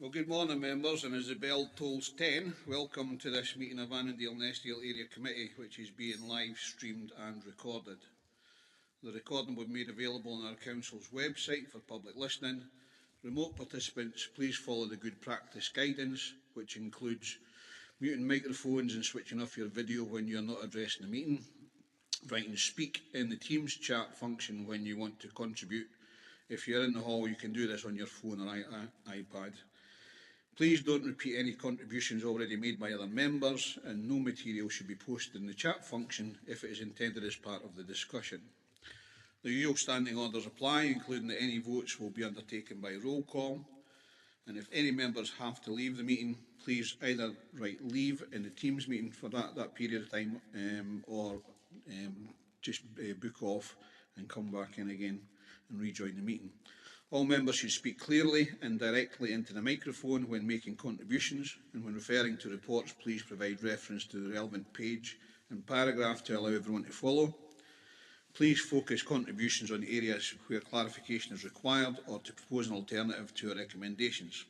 Well, good morning, members, and as the bell tolls 10, welcome to this meeting of Annandale and Eskdale Area Committee, which is being live streamed and recorded. The recording will be made available on our Council's website for public listening. Remote participants, please follow the good practice guidance, which includes muting microphones and switching off your video when you're not addressing the meeting. Writing speak in the Teams chat function when you want to contribute. If you're in the hall, you can do this on your phone or iPad. Please don't repeat any contributions already made by other members, and no material should be posted in the chat function if it is intended as part of the discussion. The usual standing orders apply, including that any votes will be undertaken by roll call, and if any members have to leave the meeting, please either write leave in the Teams meeting for that period of time, or just book off and come back in again and rejoin the meeting. All members should speak clearly and directly into the microphone when making contributions, and when referring to reports, please provide reference to the relevant page and paragraph to allow everyone to follow. Please focus contributions on areas where clarification is required or to propose an alternative to our recommendations.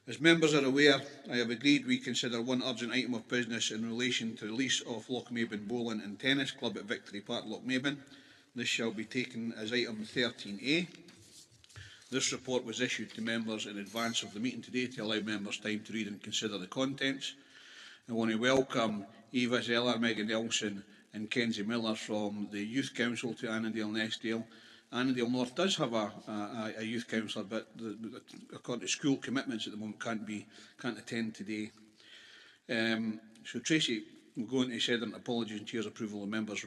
As members are aware, I have agreed we consider one urgent item of business in relation to the lease of Lochmaben Bowling and Tennis Club at Victory Park, Lochmaben. This shall be taken as item 13A. This report was issued to members in advance of the meeting today to allow members time to read and consider the contents. I want to welcome Eva Zeller, Megan Nelson and Kenzie Miller from the Youth Council to Annandale and Eskdale. Annandale North does have a youth councillor, but according to school commitments at the moment can't attend today. So Tracy will go into Sedern apologies and Chair's approval of members'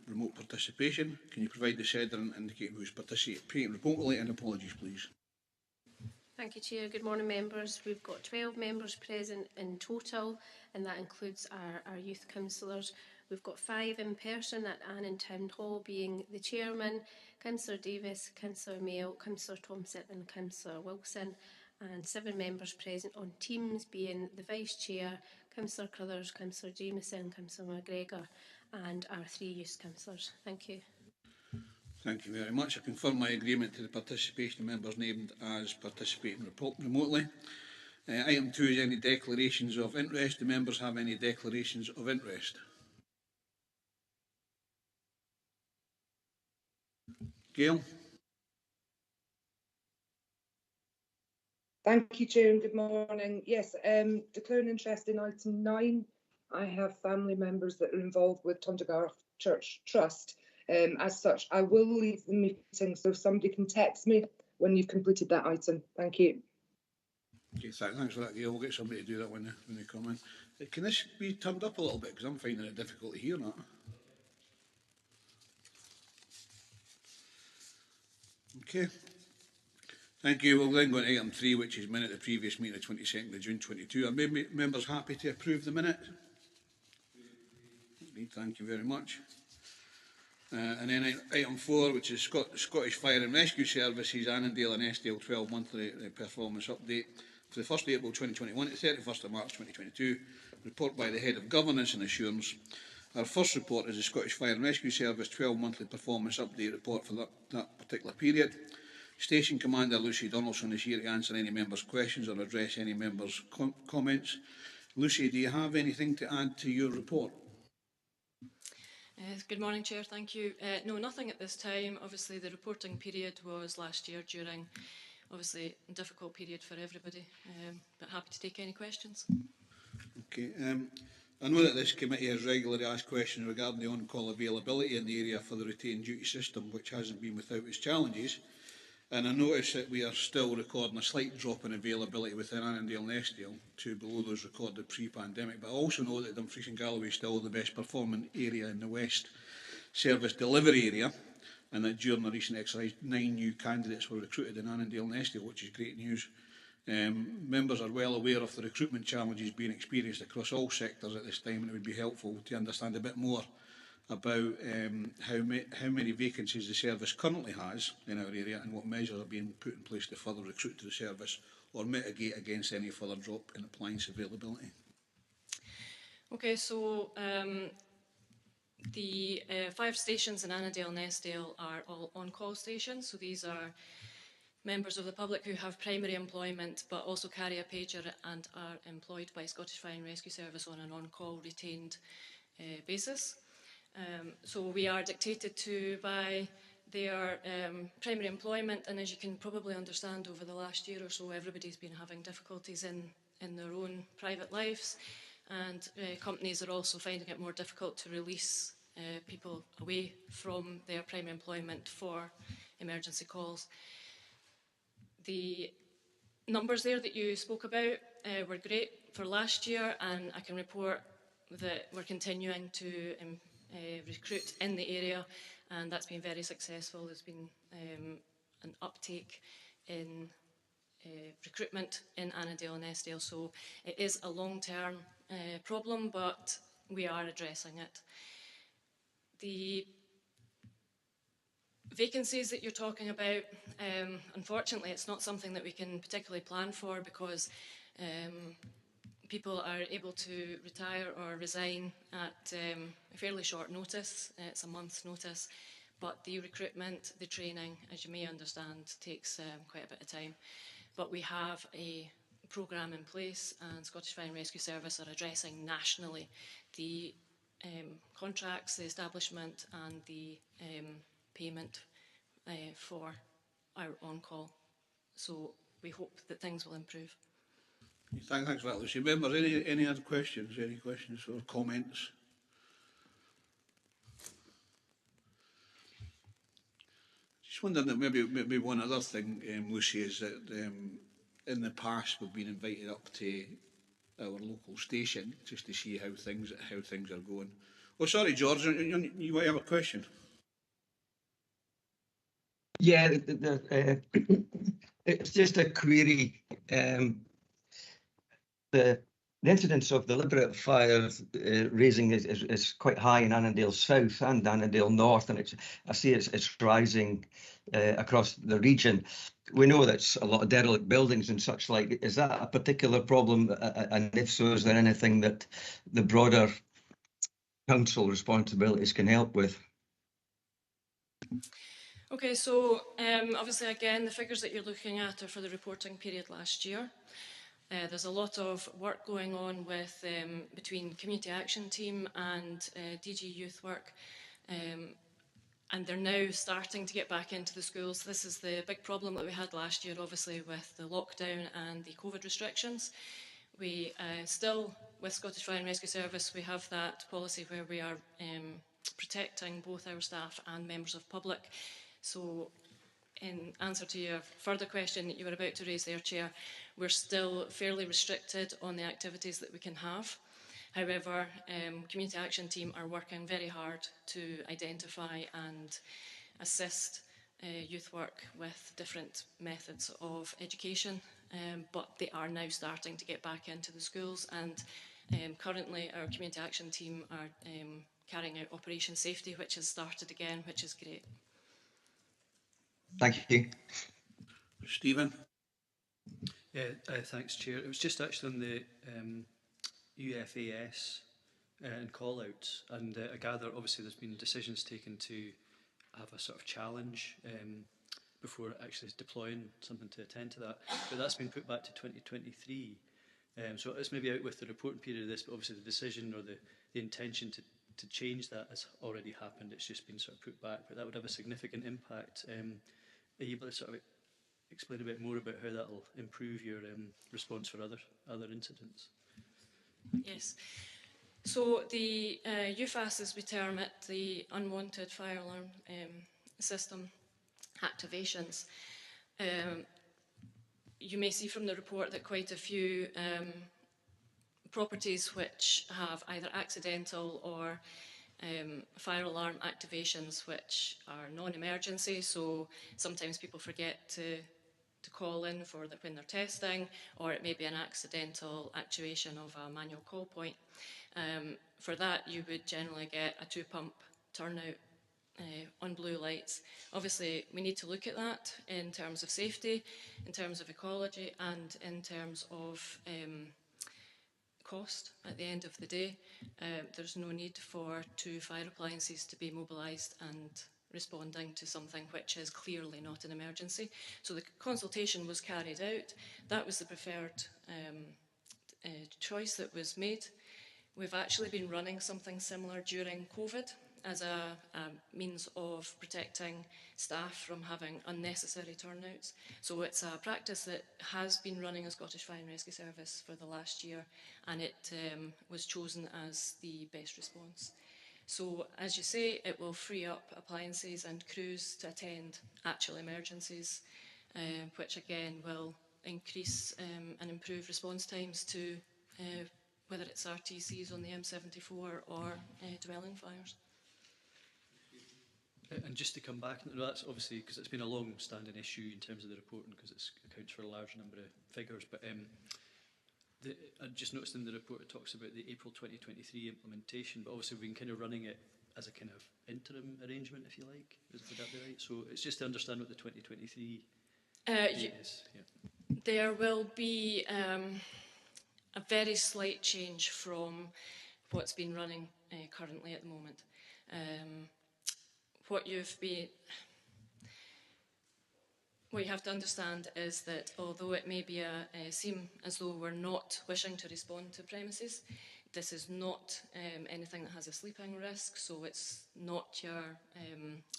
remote participation. Can you provide the Sedern indicating who is participating remotely, and apologies please. Thank you, Chair. Good morning, members. We've got 12 members present in total, and that includes our youth councillors. We've got 5 in person at Annan Town Hall, being the Chairman, Councillor Davis, Councillor Mayo, Councillor Thompson and Councillor Wilson, and 7 members present on Teams, being the Vice Chair, Councillor Crothers, Councillor Jameson, Councillor McGregor and our 3 youth councillors. Thank you. Thank you very much. I confirm my agreement to the participation of members named as participating remotely. Item 2 is any declarations of interest. Do members have any declarations of interest? Gail? Thank you, Chair, and good morning. Yes, declaring interest in item 9. I have family members that are involved with Tondagarth Church Trust. As such, I will leave the meeting, so if somebody can text me when you've completed that item. Thank you. Okay, thanks for that, Gail. We'll get somebody to do that when they come in. Can this be turned up a little bit, because I'm finding it difficult to hear that. Okay. Thank you. We'll then go to item 3, which is minute of the previous meeting of 22nd of June 22. Are members happy to approve the minute? Thank you very much. And then item 4, which is Scottish Fire and Rescue Services, Annandale and Eskdale 12 monthly performance update for the 1st of April 2021 to 31st of March 2022. Report by the Head of Governance and Assurance. Our first report is the Scottish Fire and Rescue Service 12 monthly performance update report for that particular period. Station Commander Lucy Donaldson is here to answer any members' questions or address any members' comments. Lucy, do you have anything to add to your report? Good morning, Chair. Thank you. No, nothing at this time. Obviously, the reporting period was last year during, obviously, a difficult period for everybody, but happy to take any questions. Okay. I know that this committee has regularly asked questions regarding the on-call availability in the area for the retained duty system, which hasn't been without its challenges. And I notice that we are still recording a slight drop in availability within Annandale and Eskdale to below those recorded pre-pandemic. But I also know that Dumfries and Galloway is still the best performing area in the West Service Delivery area, and that during the recent exercise 9 new candidates were recruited in Annandale and Eskdale, which is great news. Members are well aware of the recruitment challenges being experienced across all sectors at this time, and it would be helpful to understand a bit more about how many vacancies the service currently has in our area and what measures are being put in place to further recruit to the service or mitigate against any further drop in appliance availability. Okay, so the 5 stations in Annandale and Eskdale are all on-call stations, so these are members of the public who have primary employment but also carry a pager and are employed by Scottish Fire and Rescue Service on an on-call retained basis. So we are dictated to by their primary employment, and as you can probably understand, over the last year or so, everybody's been having difficulties in their own private lives, and companies are also finding it more difficult to release people away from their primary employment for emergency calls. The numbers there that you spoke about were great for last year, and I can report that we're continuing to recruit in the area, and that's been very successful. There's been an uptake in recruitment in Annandale and Eskdale, so it is a long-term problem, but we are addressing it. The vacancies that you're talking about, unfortunately, it's not something that we can particularly plan for, because people are able to retire or resign at a fairly short notice. It's a month's notice, but the recruitment, the training, as you may understand, takes quite a bit of time. But we have a programme in place, and Scottish Fire and Rescue Service are addressing nationally the contracts, the establishment and the payment for our on-call. So we hope that things will improve. Thanks for that, Lucy. Members, any other questions? Any questions or comments? Just wondering that maybe one other thing, Lucy, is that in the past we've been invited up to our local station just to see how things are going. Oh, sorry, George, you might have a question. Yeah, it's just a query. The incidence of deliberate fire raising is quite high in Annandale South and Annandale North, and I see it's rising across the region. We know that's a lot of derelict buildings and such like. Is that a particular problem? And if so, is there anything that the broader council responsibilities can help with? Okay, so obviously, again, the figures that you're looking at are for the reporting period last year. There's a lot of work going on with between Community Action Team and DG Youth Work, and they're now starting to get back into the schools. This is the big problem that we had last year, obviously, with the lockdown and the COVID restrictions. We still, with Scottish Fire and Rescue Service, we have that policy where we are protecting both our staff and members of public. So in answer to your further question that you were about to raise there, Chair, we're still fairly restricted on the activities that we can have. However, Community Action Team are working very hard to identify and assist youth work with different methods of education, but they are now starting to get back into the schools, and currently our Community Action Team are carrying out Operation Safety, which has started again, which is great. Thank you. Stephen? Yeah, thanks, Chair. It was just actually on the UFAS and call-outs, and I gather obviously there's been decisions taken to have a sort of challenge before actually deploying something to attend to that, but that's been put back to 2023. So it's maybe out with the reporting period of this, but obviously the decision or the intention to change that has already happened. It's just been sort of put back, but that would have a significant impact. Are you able to sort of explain a bit more about how that will improve your response for other incidents? Yes. So the UFAS, as we term it, the Unwanted Fire Alarm System activations, you may see from the report that quite a few properties which have either accidental or fire alarm activations which are non-emergency, so sometimes people forget to call in for when they're testing, or it may be an accidental actuation of a manual call point. For that, you would generally get a 2-pump turnout on blue lights. Obviously, we need to look at that in terms of safety, in terms of ecology, and in terms of cost at the end of the day. There's no need for 2 fire appliances to be mobilised and responding to something which is clearly not an emergency. So the consultation was carried out. That was the preferred choice that was made. We've actually been running something similar during COVID as a means of protecting staff from having unnecessary turnouts. So it's a practice that has been running a Scottish Fire and Rescue Service for the last year, and it was chosen as the best response. So, as you say, it will free up appliances and crews to attend actual emergencies, which again will increase and improve response times to whether it's RTCs on the M74 or dwelling fires. And just to come back, that's obviously because it's been a long-standing issue in terms of the reporting, because it accounts for a large number of figures. But I just noticed in the report it talks about the April 2023 implementation, but obviously we've been kind of running it as a kind of interim arrangement, if you like. Would that be right? So it's just to understand what the 2023 is. Yeah. There will be a very slight change from what's been running currently at the moment. What you have to understand is that although it may be seem as though we're not wishing to respond to premises, this is not anything that has a sleeping risk, so it's not your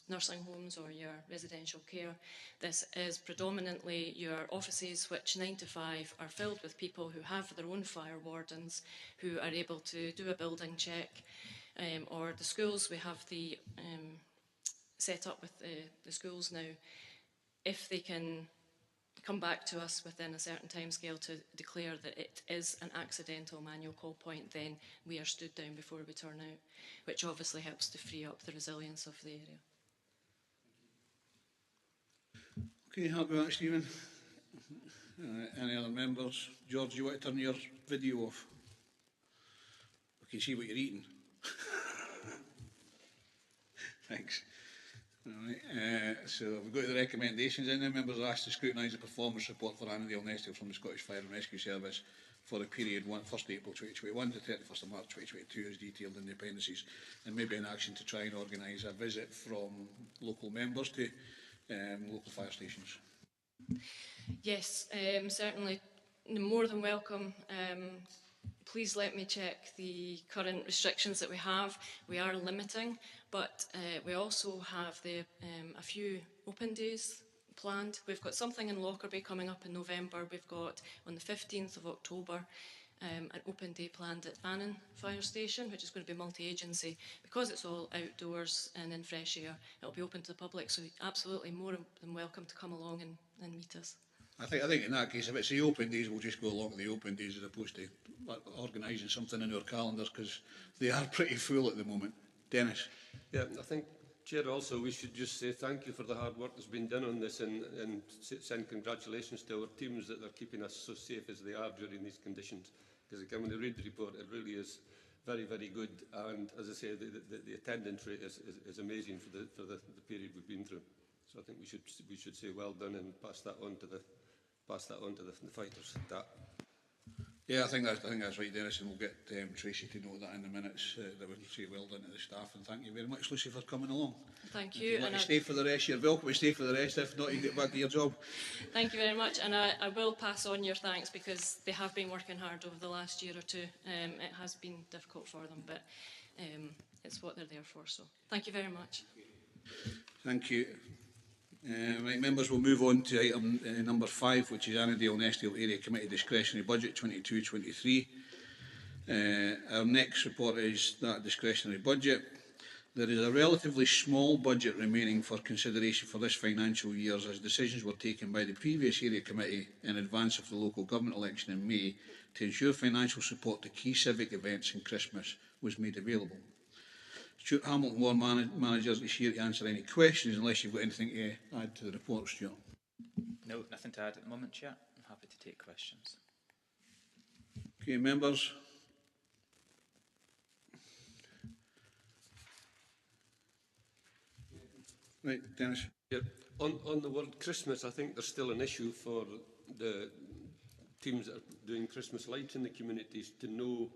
nursing homes or your residential care. This is predominantly your offices, which 9 to 5 are filled with people who have their own fire wardens, who are able to do a building check, or the schools. We have the set up with the schools now. If they can come back to us within a certain timescale to declare that it is an accidental manual call point, then we are stood down before we turn out, which obviously helps to free up the resilience of the area. Okay, happy with that, Stephen. Any other members? George, you want to turn your video off? We can see what you're eating. Thanks. All right, so we've got the recommendations in there. Members are asked to scrutinise the performance report for Annandale and Eskdale from the Scottish Fire and Rescue Service for the period 1st April 2021 to 31st of March 2022 as detailed in the appendices, and maybe an action to try and organise a visit from local members to local fire stations. Yes, certainly more than welcome. Please let me check the current restrictions that we have. We are limiting, but we also have a few open days planned. We've got something in Lockerbie coming up in November. We've got on the 15th of October an open day planned at Annan Fire Station, which is going to be multi-agency. Because it's all outdoors and in fresh air, it'll be open to the public, so absolutely more than welcome to come along and meet us. I think in that case, if it's the open days, we'll just go along to the open days as opposed to organising something in our calendars, because they are pretty full at the moment. Dennis? Yeah, I think, Chair, also we should just say thank you for the hard work that's been done on this, and send congratulations to our teams that they're keeping us so safe as they are during these conditions. Because again, when you read the report, it really is very, very good. And as I say, the attendance rate is amazing for the period we've been through. So I think we should say well done and pass that on to the fighters. Yeah, I think that's right, Dennis, and we'll get Tracy to note that in the minutes, that we say well done to the staff, and thank you very much, Lucy, for coming along. Thank you. If you want to stay for the rest, you're welcome to stay for the rest. If not, you get back to your job. Thank you very much, and I will pass on your thanks, because they have been working hard over the last year or two. It has been difficult for them, but it's what they're there for, so thank you very much. Thank you. Right, members, we'll move on to item number 5, which is Annandale and Eskdale Area Committee Discretionary Budget 22-23. Our next report is that discretionary budget. There is a relatively small budget remaining for consideration for this financial year, as decisions were taken by the previous Area Committee in advance of the local government election in May to ensure financial support to key civic events and Christmas was made available. Stuart Hamilton, Ward Manager, is here to answer any questions, unless you've got anything to add to the report, Stuart. No, nothing to add at the moment, Chair. I'm happy to take questions. Okay, members. Right, Dennis. Yeah. On the word Christmas, I think there's still an issue for the teams that are doing Christmas lights in the communities to know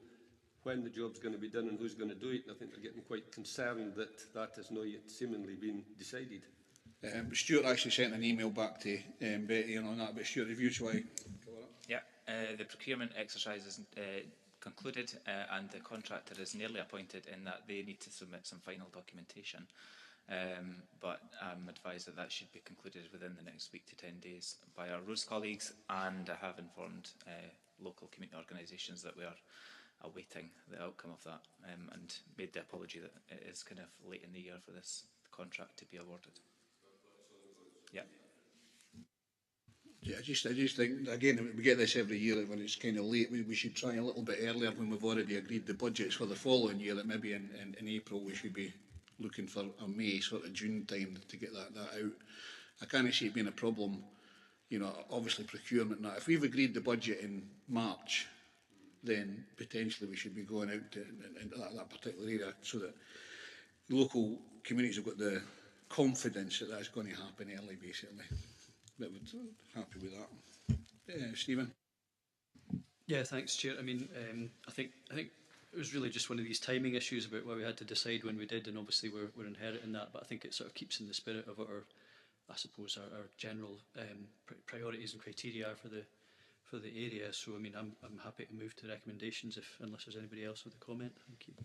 when the job's going to be done and who's going to do it. And I think they're getting quite concerned that that has not yet seemingly been decided. Stuart actually sent an email back to Betty on that, but Stuart, if you try. Yeah, the procurement exercise is concluded and the contractor is nearly appointed in that they need to submit some final documentation. But I'm advised that that should be concluded within the next week to 10 days by our roads colleagues, and I have informed local community organisations that we are awaiting the outcome of that, and made the apology that it is kind of late in the year for this contract to be awarded. Yeah. Yeah, I just think, again, we get this every year when it's kind of late. We should try a little bit earlier when we've already agreed the budgets for the following year, that maybe in April we should be looking for a May, sort of June time to get that out. I can't see it being a problem, you know, obviously procurement. Now, if we've agreed the budget in March, then potentially we should be going out to that particular area so that local communities have got the confidence that that's going to happen early, basically. But we're happy with that. Stephen? Yeah, thanks, Chair. I mean, I think it was really just one of these timing issues about why we had to decide when we did, and obviously we're inheriting that, but I think it sort of keeps in the spirit of what I suppose our general priorities and criteria are for the area. So I mean, I'm happy to move to recommendations unless there's anybody else with a comment. Thank you.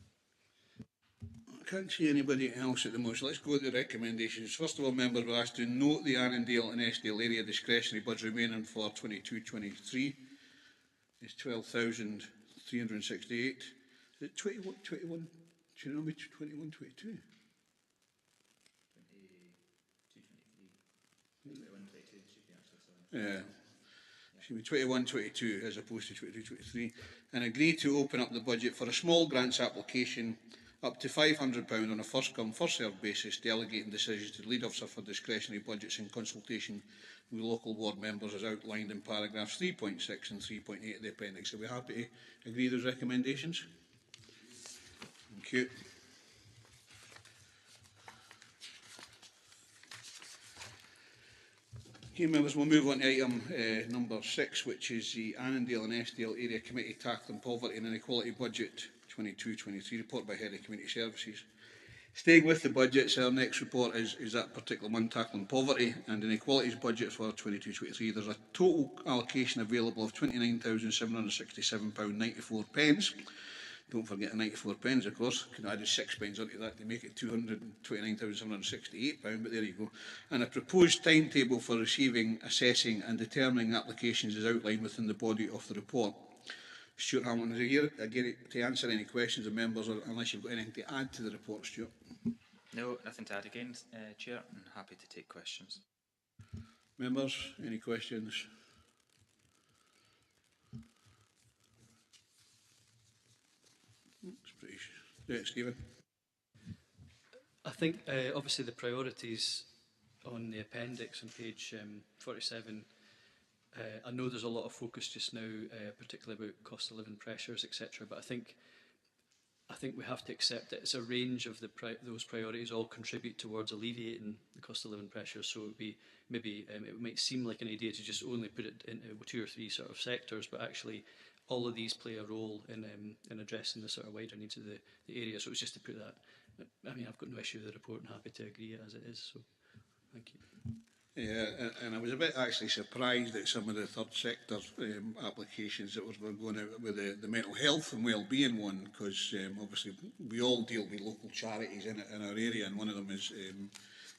I can't see anybody else at the moment, so let's go to the recommendations. First of all, members were asked to note the Annandale and Eskdale area discretionary budget remaining for 22-23 is 12,368. Is it 21? Should it not be 21, 22? 22, 23. 21, 22 should be actually, sorry. Should be 21, 22 as opposed to 22, 23. And agree to open up the budget for a small grants application up to £500 on a first-come, first-served basis, delegating decisions to the lead officer for discretionary budgets in consultation with local ward members as outlined in paragraphs 3.6 and 3.8 of the appendix. Are we happy to agree those recommendations? Thank you. Okay, members, we'll move on to item number 6, which is the Annandale and Eskdale Area Committee Tackling Poverty and Inequality Budget 22-23 report by Head of Community Services. Staying with the budgets, our next report is that particular one, Tackling Poverty and Inequalities budget for 22-23. There's a total allocation available of £29,767.94. Don't forget the 94 pence, of course. Could have added 6 pence onto that to make it £229,768, but there you go. And a proposed timetable for receiving, assessing and determining applications is outlined within the body of the report. Stuart Hamilton is here again to answer any questions of members, or unless you've got anything to add to the report, Stuart. No, nothing to add again, Chair. I'm happy to take questions. Members, any questions? It's pretty. Yeah, Stephen. I think obviously the priorities on the appendix on page 47. I know there's a lot of focus just now, particularly about cost of living pressures, etc. But I think we have to accept that it's a range of those priorities all contribute towards alleviating the cost of living pressures. So it would be maybe it might seem like an idea to just only put it into 2 or 3 sort of sectors, but actually all of these play a role in addressing the sort of wider needs of the area. So it was just to put that. I mean, I've got no issue with the report and happy to agree as it is. So thank you. Yeah, and I was a bit actually surprised at some of the third sector applications that were going out with the mental health and well-being one, because obviously we all deal with local charities in our area, and one of them is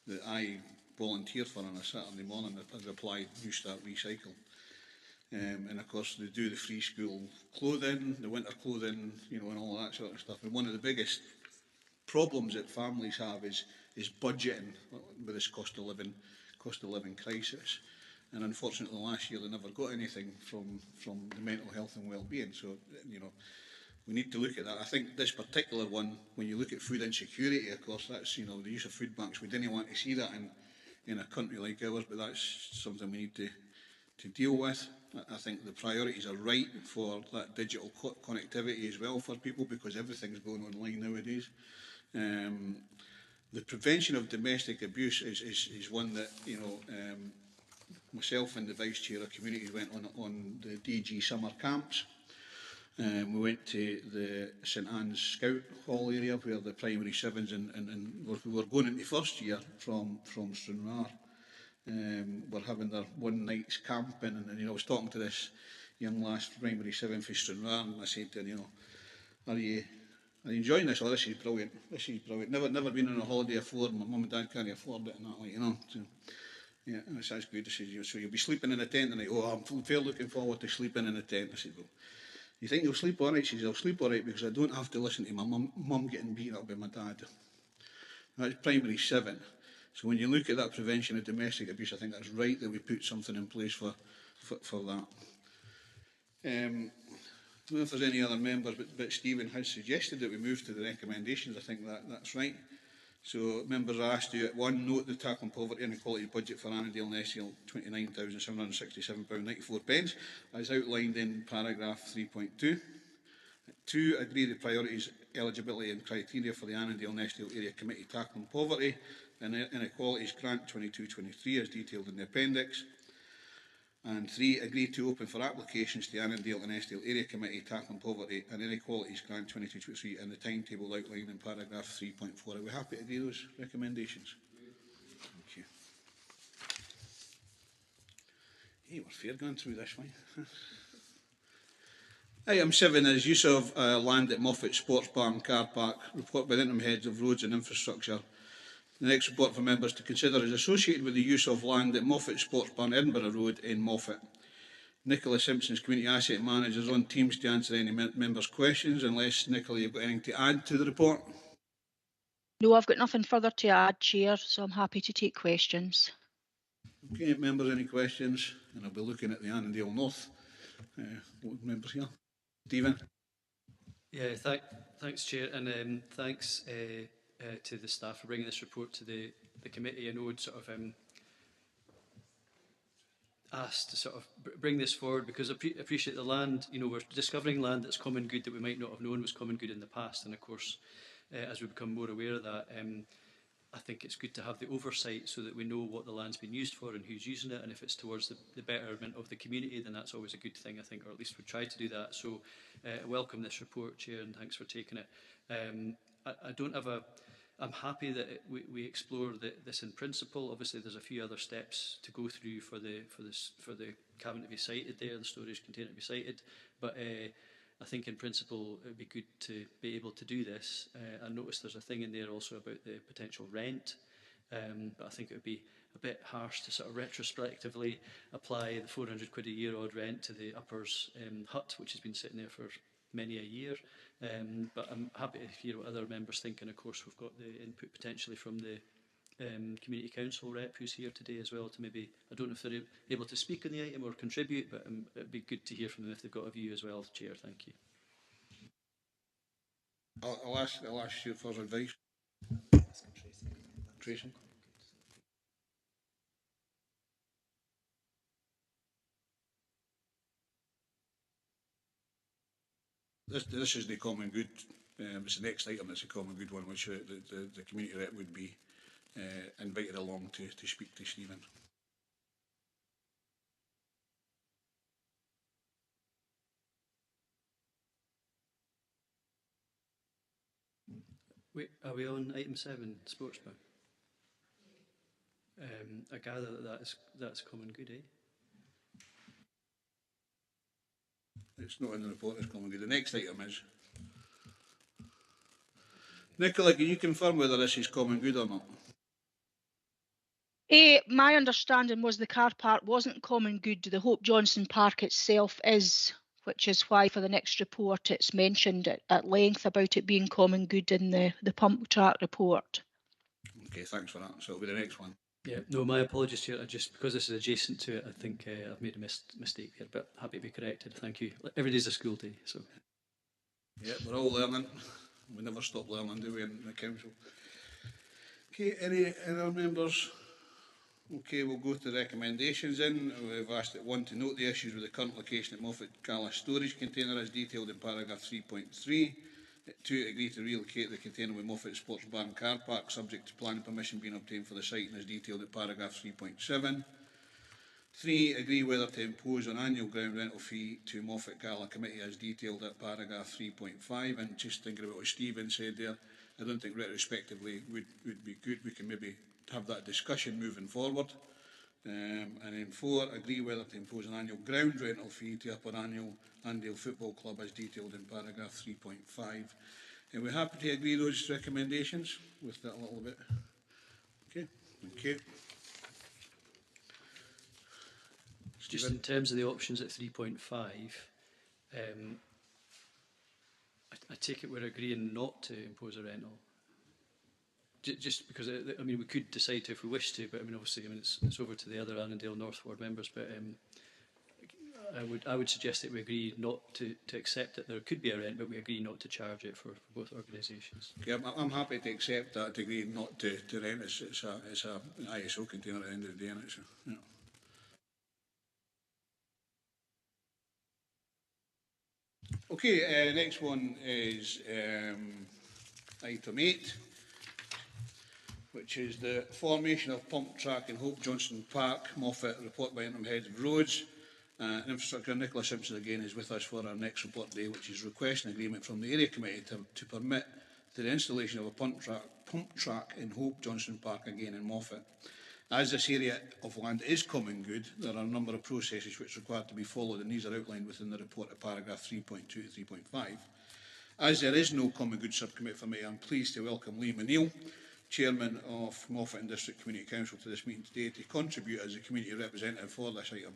that I volunteer for on a Saturday morning, as applied New Start Recycle. And of course they do the free school clothing, the winter clothing, you know, and all that sort of stuff. And one of the biggest problems that families have is budgeting with this cost of living crisis. And unfortunately last year they never got anything from the mental health and well-being. So, you know, we need to look at that. I think this particular one, when you look at food insecurity, of course, that's, you know, the use of food banks. We didn't want to see that in a country like ours, but that's something we need to deal with. I think the priorities are right for that digital connectivity as well for people, because everything's going online nowadays. The prevention of domestic abuse is one that, you know, myself and the Vice Chair of Communities went on the DG summer camps. We went to the St Anne's Scout Hall area where the primary sevens and we're going into first year from Stranraer. We're having their one night's camping, and you know, I was talking to this young lass primary seven for Stranraer, and I said to her, you know, are you enjoying this? Oh, this is brilliant. This is brilliant. Never been on a holiday before. My mum and dad can't afford it and that, like, you know. So, yeah, that's good. I said, so you'll be sleeping in a tent tonight. Oh, I'm fair looking forward to sleeping in a tent. I said, well, you think you'll sleep all right? She said, I'll sleep all right because I don't have to listen to my mum getting beaten up by my dad. That's primary seven. So when you look at that prevention of domestic abuse, I think that's right that we put something in place for that. I don't know if there's any other members, but Stephen has suggested that we move to the recommendations. I think that's right. So members are asked to, at one, note the tackling poverty and equality budget for Annandale and Eskdale, £29,767.94, as outlined in paragraph 3.2. 2, agree the priorities, eligibility and criteria for the Annandale and Eskdale Area Committee tackling poverty and inequalities grant 22-23 as detailed in the appendix. And 3, agree to open for applications to the Annandale and Eskdale Area Committee tackling poverty and inequalities grant 22-23 and the timetable outlined in paragraph 3.4. Are we happy to agree those recommendations? Thank you. Hey, we're fair going through this one. Item 7 is use of land at Moffat Sports Bar and Car Park. Report by the interim heads of roads and infrastructure. The next report for members to consider is associated with the use of land at Moffat Sports Bar, Edinburgh Road in Moffat. Nicola Simpson's Community Asset Manager is on Teams to answer any members' questions, unless, Nicola, you've got anything to add to the report? No, I've got nothing further to add, Chair, so I'm happy to take questions. Okay, members, any questions? And I'll be looking at the Annandale North members here. Stephen? Yeah, thanks, Chair, and thanks to the staff for bringing this report to the committee. I know it's sort of asked to sort of bring this forward because I appreciate the land, you know, we're discovering land that's common good that we might not have known was common good in the past, and of course, as we become more aware of that, I think it's good to have the oversight so that we know what the land's been used for and who's using it, and if it's towards the betterment of the community, then that's always a good thing, I think, or at least we try to do that. So I welcome this report, Chair, and thanks for taking it. I don't have a... I'm happy that we explore this in principle. Obviously, there's a few other steps to go through for the cabin to be sited there, the storage container to be sited, but I think in principle it would be good to be able to do this. I noticed there's a thing in there also about the potential rent, but I think it would be a bit harsh to sort of retrospectively apply the £400 a year odd rent to the uppers hut, which has been sitting there for many a year. But I'm happy to hear what other members think, and of course we've got the input potentially from the Community Council rep who's here today as well to maybe, I don't know if they're able to speak on the item or contribute, but it'd be good to hear from them if they've got a view as well, Chair. Thank you. I'll ask you for advice. Tracy? This is the common good. It's the next item that's a common good one, which the community rep would be invited along to speak to Stephen. Wait, are we on item 7, sports bar? I gather that's common good, eh? It's not in the report, it's common good. The next item is... Nicola, can you confirm whether this is common good or not? My understanding was the car park wasn't common good. The Hope Johnson Park itself is, which is why for the next report it's mentioned at length about it being common good in the pump track report. Okay, thanks for that. So it'll be the next one. Yeah, no, my apologies, Chair. Just because this is adjacent to it, I think I've made a mistake here, but happy to be corrected. Thank you. Every day's a school day, so. Yeah, we're all learning. We never stop learning, do we, in the council? Okay, any other members? Okay, we'll go to the recommendations in. We've asked at 1 to note the issues with the current location at Moffat Cala storage container as detailed in paragraph 3.3. At 2, agree to relocate the container with Moffat Sports Bar and Car Park subject to planning permission being obtained for the site and as detailed in paragraph 3.7. 3, agree whether to impose an annual ground rental fee to Moffat Gala Committee as detailed at paragraph 3.5. And just thinking about what Stephen said there, I don't think retrospectively would be good. We can maybe have that discussion moving forward. And then 4, agree whether to impose an annual ground rental fee to Upper Annandale Football Club as detailed in paragraph 3.5. And we're happy to agree those recommendations with that a little bit. Okay, thank you. Just in terms of the options at 3.5, I take it we're agreeing not to impose a rental. Just because, I mean, we could decide to if we wish to, but I mean, obviously, I mean, it's over to the other Annandale North Ward members, but I would suggest that we agree not to accept that there could be a rent, but we agree not to charge it for both organisations. Okay, I'm happy to accept that, to agree not to rent. It's a ISO container at the end of the day, and it's you know. Okay, next one is item 8, which is the formation of pump track in Hope Johnson Park, Moffat, report by interim heads of roads. Infrastructure, Nicola Simpson again is with us for our next report day, which is requesting agreement from the area committee to permit the installation of a pump track in Hope Johnson Park again in Moffat. As this area of land is common good, there are a number of processes which are required to be followed, and these are outlined within the report at paragraph 3.2 to 3.5. As there is no common good subcommittee for me, I'm pleased to welcome Liam O'Neill, Chairman of Moffat and District Community Council, to this meeting today to contribute as a community representative for this item.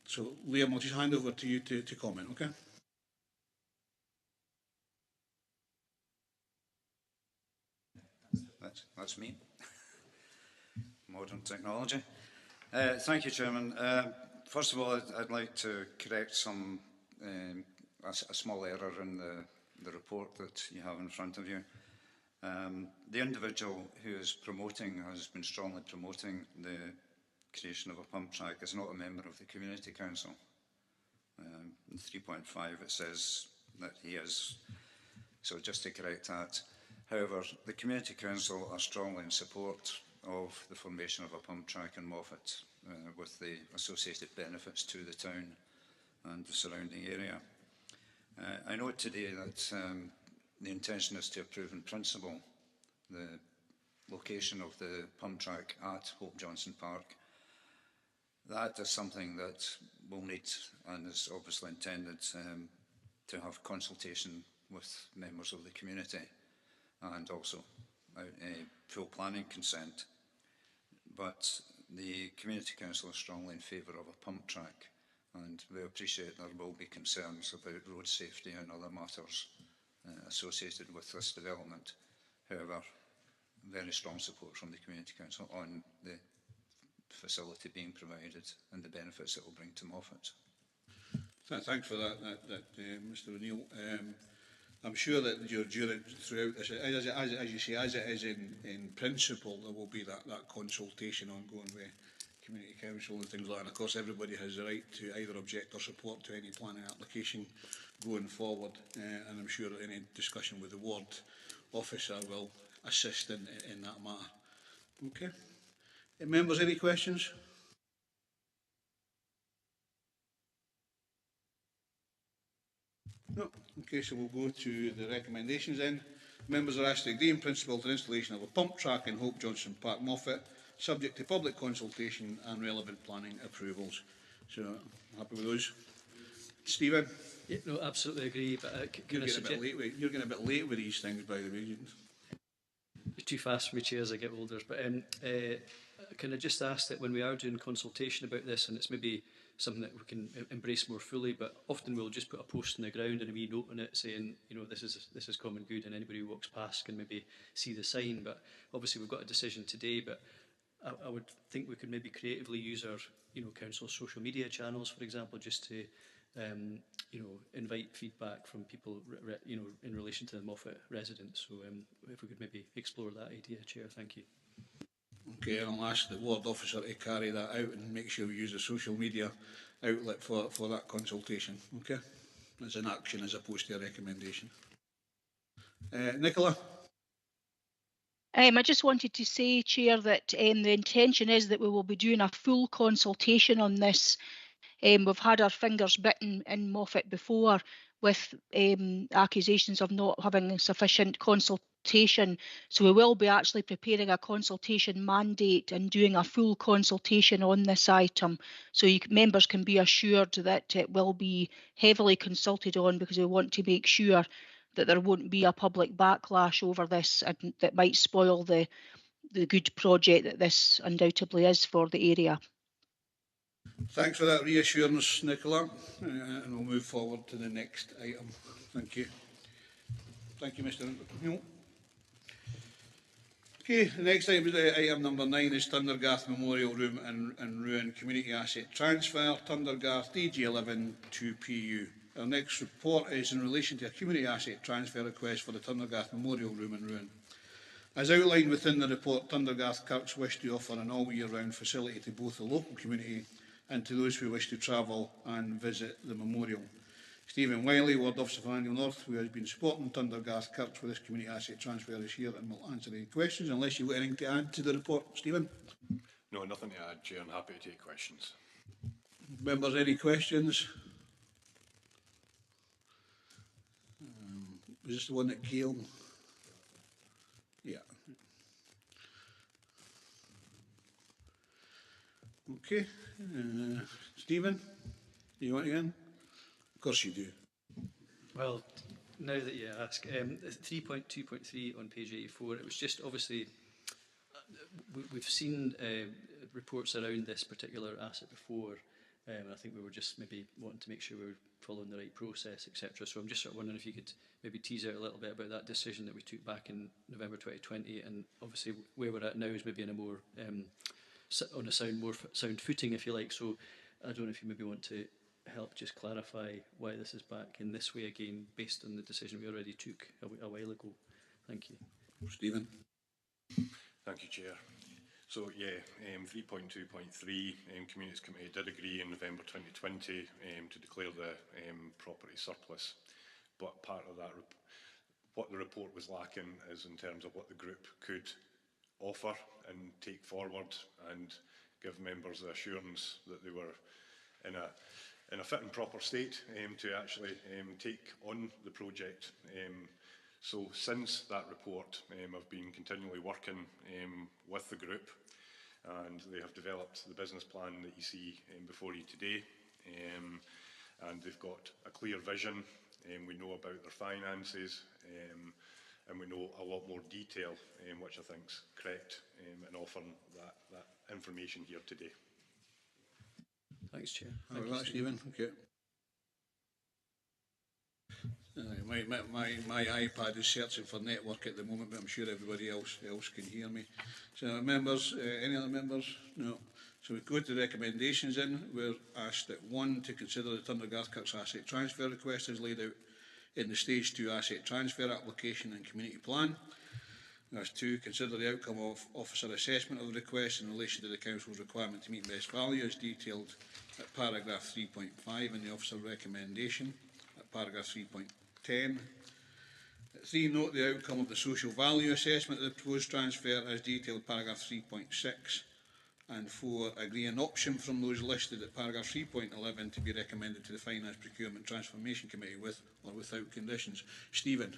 So, Liam, I'll just hand over to you to comment, okay? That's me. Modern technology. Thank you, Chairman. First of all, I'd like to correct a small error in the report that you have in front of you. The individual who is has been strongly promoting the creation of a pump track is not a member of the Community Council. In 3.5 it says that he is, so just to correct that. However, the Community Council are strongly in support of the formation of a pump track in Moffat with the associated benefits to the town and the surrounding area. I note today that the intention is to approve in principle the location of the pump track at Hope Johnson Park. That is something that will need and is obviously intended to have consultation with members of the community and also a full planning consent. But the Community Council is strongly in favour of a pump track, and we appreciate there will be concerns about road safety and other matters associated with this development. However, very strong support from the Community Council on the facility being provided and the benefits it will bring to Moffat. Thanks for that Mr O'Neill. I'm sure that throughout this, as you say, as it is in principle, there will be that consultation ongoing with Community Council and things like that. And of course, everybody has the right to either object or support to any planning application going forward. And I'm sure that any discussion with the ward officer will assist in that matter. Okay. Members, any questions? No. Okay, so we'll go to the recommendations then. Members are asked to agree in principle to the installation of a pump track in Hope Johnson Park, Moffat, subject to public consultation and relevant planning approvals. So, happy with those? Stephen? Yeah, no, absolutely agree. But you're getting a bit late with these things, by the way. You're too fast for me, Chair, as I get older. But can I just ask that when we are doing consultation about this, and it's maybe something that we can embrace more fully, but often we'll just put a post in the ground and a wee note on it saying, you know, this is common good, and anybody who walks past can maybe see the sign. But obviously we've got a decision today, but I would think we could maybe creatively use our, you know, council's social media channels, for example, just to, you know, invite feedback from people, you know, in relation to the Moffat residents. So if we could maybe explore that idea, Chair, thank you. Okay, and I'll ask the ward officer to carry that out and make sure we use a social media outlet for that consultation. Okay, as an action as opposed to a recommendation. Nicola? I just wanted to say, Chair, that the intention is that we will be doing a full consultation on this. We've had our fingers bitten in Moffat before with accusations of not having sufficient consultation. So we will be actually preparing a consultation mandate and doing a full consultation on this item. So members can be assured that it will be heavily consulted on, because we want to make sure that there won't be a public backlash over this and that might spoil the good project that this undoubtedly is for the area. Thanks for that reassurance, Nicola, and we'll move forward to the next item. Thank you. Thank you, Mr. Neil. Okay, the next item, item number 9, is Thundergarth Memorial Room and Ruin Community Asset Transfer, Thundergarth DG11 2PU. Our next report is in relation to a community asset transfer request for the Thundergarth Memorial Room and Ruin. As outlined within the report, Thundergarth Kirks wish to offer an all-year-round facility to both the local community and to those who wish to travel and visit the memorial. Stephen Wiley, Ward Officer for Annandale North, who has been supporting Thundergarth Kirks with this community asset transfer, is here and will answer any questions, unless you've got anything to add to the report. Stephen? No, nothing to add, Chair. I'm happy to take questions. Members, any questions? Was this the one that Gail? Yeah. Okay. Stephen, do you want to get in? Of course you do. Well, now that you ask, 3.2.3 on page 84, it was just obviously, we've seen reports around this particular asset before, and I think we were just maybe wanting to make sure we were following the right process, etc. So I'm just sort of wondering if you could maybe tease out a little bit about that decision that we took back in November 2020, and obviously where we're at now is maybe in a more, on a more sound footing, if you like. So I don't know if you maybe want to help just clarify why this is back in this way again, based on the decision we already took a while ago. Thank you. Stephen. Thank you, Chair. So yeah, 3.2.3, Communities Committee did agree in November 2020 to declare the property surplus, but part of that, what the report was lacking is in terms of what the group could offer and take forward and give members the assurance that they were in a fit and proper state to actually take on the project. So since that report, I've been continually working with the group, and they have developed the business plan that you see before you today, and they've got a clear vision. We know about their finances, and we know a lot more detail, which I think is correct in offering that information here today. Thanks, Chair. Thank you, Stephen. Okay. My iPad is searching for network at the moment, but I'm sure everybody else can hear me. So members, any other members? No. So we go to the recommendations in. We're asked that 1, to consider the Thundergarth Kirks asset transfer request as laid out in the Stage 2 asset transfer application and community plan. That's 2, consider the outcome of officer assessment of the request in relation to the council's requirement to meet best value as detailed at paragraph 3.5 in the officer recommendation at paragraph 3.10. 3, note the outcome of the social value assessment of the proposed transfer as detailed paragraph 3.6. And 4, agree an option from those listed at paragraph 3.11 to be recommended to the Finance Procurement Transformation Committee with or without conditions. Stephen.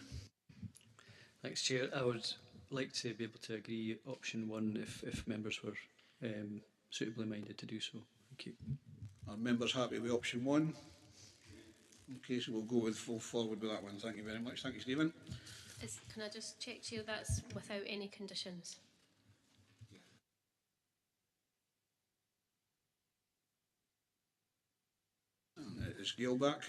Thanks, Chair. I would like to be able to agree option 1 if members were suitably minded to do so. Thank you. Are members happy with option 1? Okay, so we'll go with full forward with that one. Thank you very much. Thank you, Stephen. Can I just check, Chair, that's without any conditions? Is Gail back?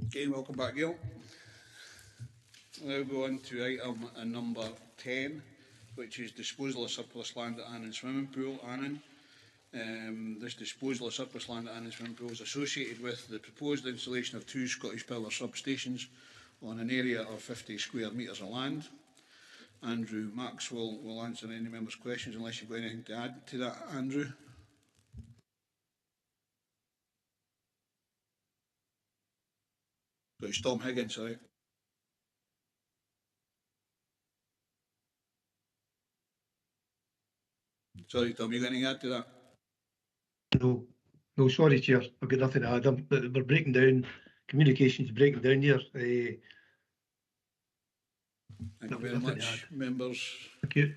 Okay, welcome back, Gail. Now go on to item number 10, which is disposal of surplus land at Annan Swimming Pool, Annan. This disposal of surplus land at Annan Swimming Pool is associated with the proposed installation of 2 Scottish Power substations on an area of 50 square metres of land. Andrew Maxwell will answer any members' questions unless you've got anything to add to that, Andrew. So it's Tom Higgins, sorry. Sorry, Tom, you got anything to add to that? No, sorry, Chair. I've got nothing to add. We're breaking down, communications breaking down here. Thank you very much, members. Thank you.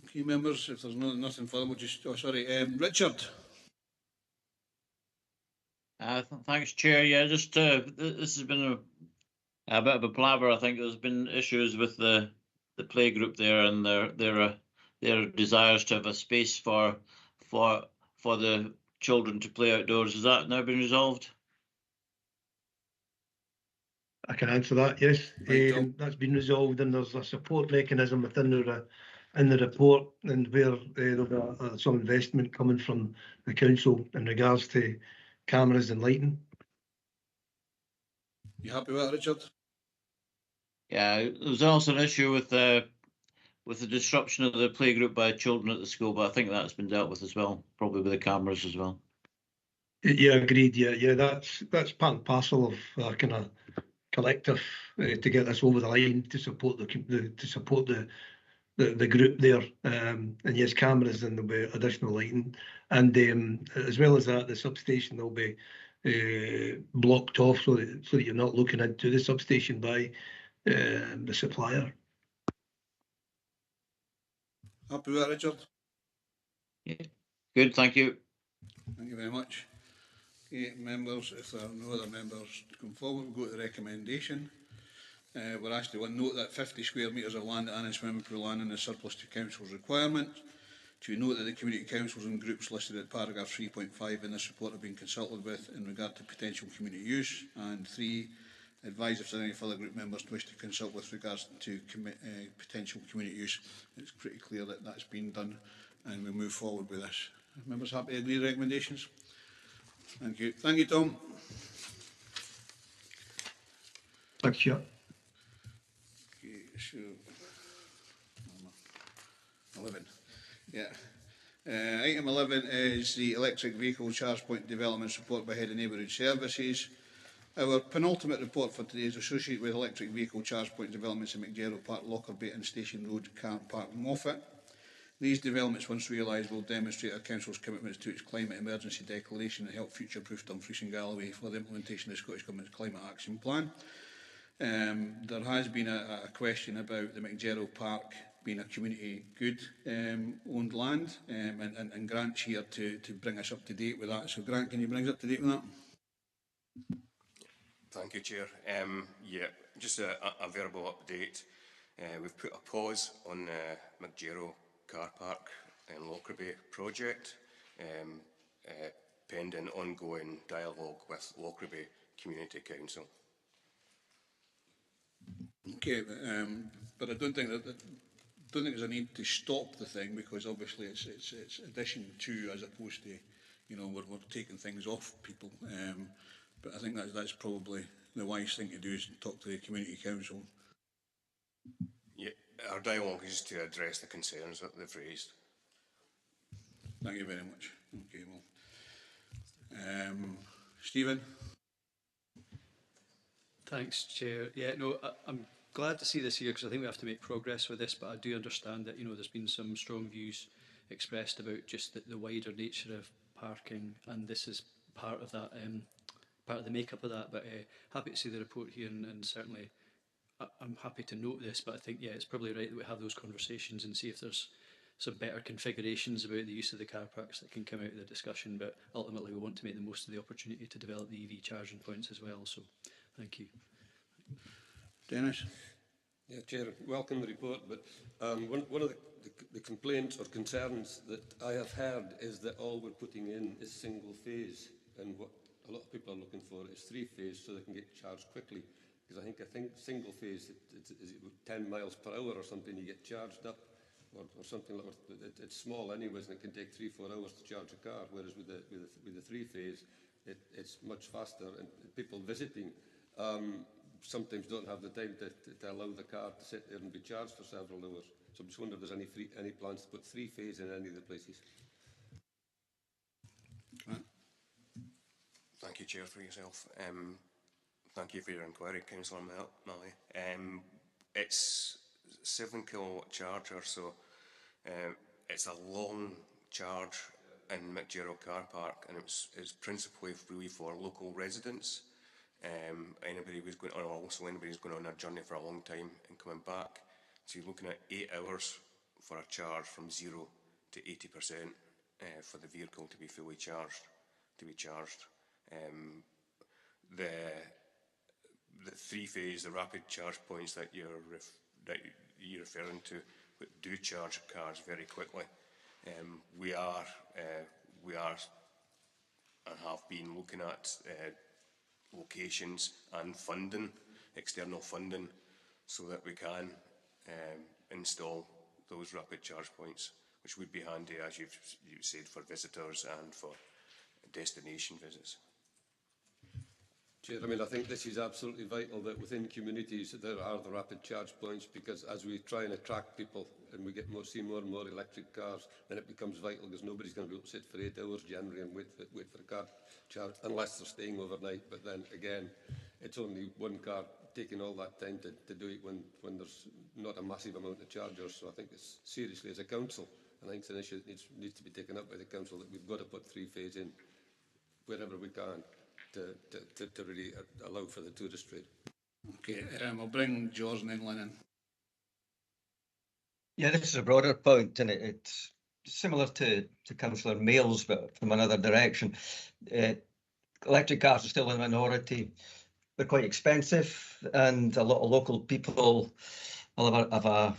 Okay, members, if there's nothing further, we'll just, Richard. Thanks, Chair. Yeah, just this has been a bit of a palaver. I think there's been issues with the play group there and their desires to have a space for the children to play outdoors. Has that now been resolved? I can answer that, yes. Right, that's been resolved, and there's a support mechanism within in the report, and where there'll be some investment coming from the council in regards to cameras and lighting. You happy with that, Richard? Yeah, there was also an issue with the disruption of the playgroup by children at the school, but I think that's been dealt with as well, probably with the cameras as well. Yeah, agreed. Yeah, that's part and parcel of our kind of collective to get this over the line to support the group there. And yes, cameras, and there'll be additional lighting, and as well as that, the substation will be blocked off so that you're not looking into the substation by the supplier. Happy with that, Richard? Yeah. Good, thank you. Thank you very much. Okay, members, if there are no other members to come forward, we'll go to the recommendation. We're asked to note that 50 square metres of land at Annan Swimming Pool land is surplus to Council's requirements. To note that the community councils and groups listed at paragraph 3.5 in this report have been consulted with in regard to potential community use. And 3, advise if there are any further group members to wish to consult with regards to potential community use. It's pretty clear that that's been done, and we move forward with this. Are members happy to agree with the recommendations? Thank you. Thank you, Tom. Thanks, Chair. Okay, so 11. Yeah. Item 11 is the electric vehicle charge point development support by Head of Neighbourhood Services. Our penultimate report for today is associated with electric vehicle charge point developments in McGerrow Park, Lockerbie and Station Road, Car Park, Moffat. These developments, once realised, will demonstrate our Council's commitments to its climate emergency declaration and help future-proof Dumfries and Galloway for the implementation of the Scottish Government's Climate Action Plan. There has been a question about the McGerrow Park being a community good owned land, and Grant's here to bring us up to date with that. So Grant, can you bring us up to date with that? Thank you, Chair. Yeah, just a verbal update. We've put a pause on McGerrow Car Park and Lockerbie project, pending ongoing dialogue with Lockerbie Community Council. Okay, but I don't think there's a need to stop the thing, because obviously it's addition to, as opposed to, you know, we're taking things off people. But I think that's probably the wise thing to do, is talk to the community council. Yeah, our dialogue is to address the concerns that they've raised. Thank you very much. Okay, well, Stephen. Thanks, Chair. Yeah, no, I'm glad to see this here, because I think we have to make progress with this, but I do understand that, you know, there's been some strong views expressed about just the wider nature of parking, and this is part of that, part of the makeup of that. But happy to see the report here, and certainly I'm happy to note this, but I think, yeah, it's probably right that we have those conversations and see if there's some better configurations about the use of the car parks that can come out of the discussion. But ultimately we want to make the most of the opportunity to develop the EV charging points as well. So thank you. Dennis? Yeah, Chair, welcome the report, but one of the complaints or concerns that I have heard is that all we're putting in is single phase, and what a lot of people are looking for is three-phase so they can get charged quickly. Because I think single phase, is it 10 miles per hour or something, you get charged up, or something like that. It's small anyways, and it can take 3-4 hours to charge a car, whereas with the three-phase, it's much faster, and people visiting sometimes don't have the time to allow the car to sit there and be charged for several hours. So I'm just wondering if there's any plans to put three-phase in any of the places. Thank you, Chair, for yourself. Thank you for your inquiry, Councillor Malley. It's 7 kilowatt charger, so it's a long charge in McGerald car park, and it's principally free for local residents. Anybody who's going, or also anybody who's going on a journey for a long time and coming back. So you're looking at 8 hours for a charge from 0 to 80% for the vehicle to be fully charged. The three-phase, the rapid charge points that you're referring to, do charge cars very quickly. We are and have been looking at locations and funding, external funding, so that we can install those rapid charge points, which would be handy, as you said, for visitors and for destination visits. Chair, I mean, I think this is absolutely vital that within communities there are the rapid charge points, because as we try and attract people and we see more and more electric cars, then it becomes vital, because nobody's going to be able to sit for 8 hours generally and wait for a car charge, unless they're staying overnight. But then again, it's only one car taking all that time to do it when there's not a massive amount of chargers. So I think it's seriously, as a council, and I think it's an issue that needs to be taken up by the council, that we've got to put three-phase in wherever we can to really allow for the tourist trade. Okay, I'll bring George and then Lennon. Yeah, this is a broader point, and it's similar to Councillor Mayles, but from another direction. Electric cars are still in a minority. They're quite expensive, and a lot of local people will have a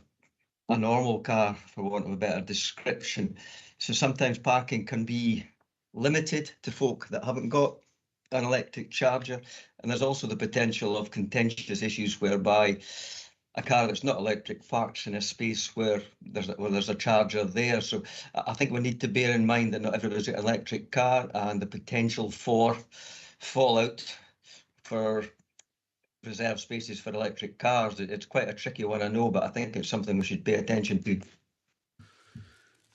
normal car, for want of a better description. So sometimes parking can be limited to folk that haven't got an electric charger, and there's also the potential of contentious issues whereby a car that's not electric parks in a space where there's a charger there. So I think we need to bear in mind that not everybody's got an electric car, and the potential for fallout for reserved spaces for electric cars. It's quite a tricky one, I know, but I think it's something we should pay attention to.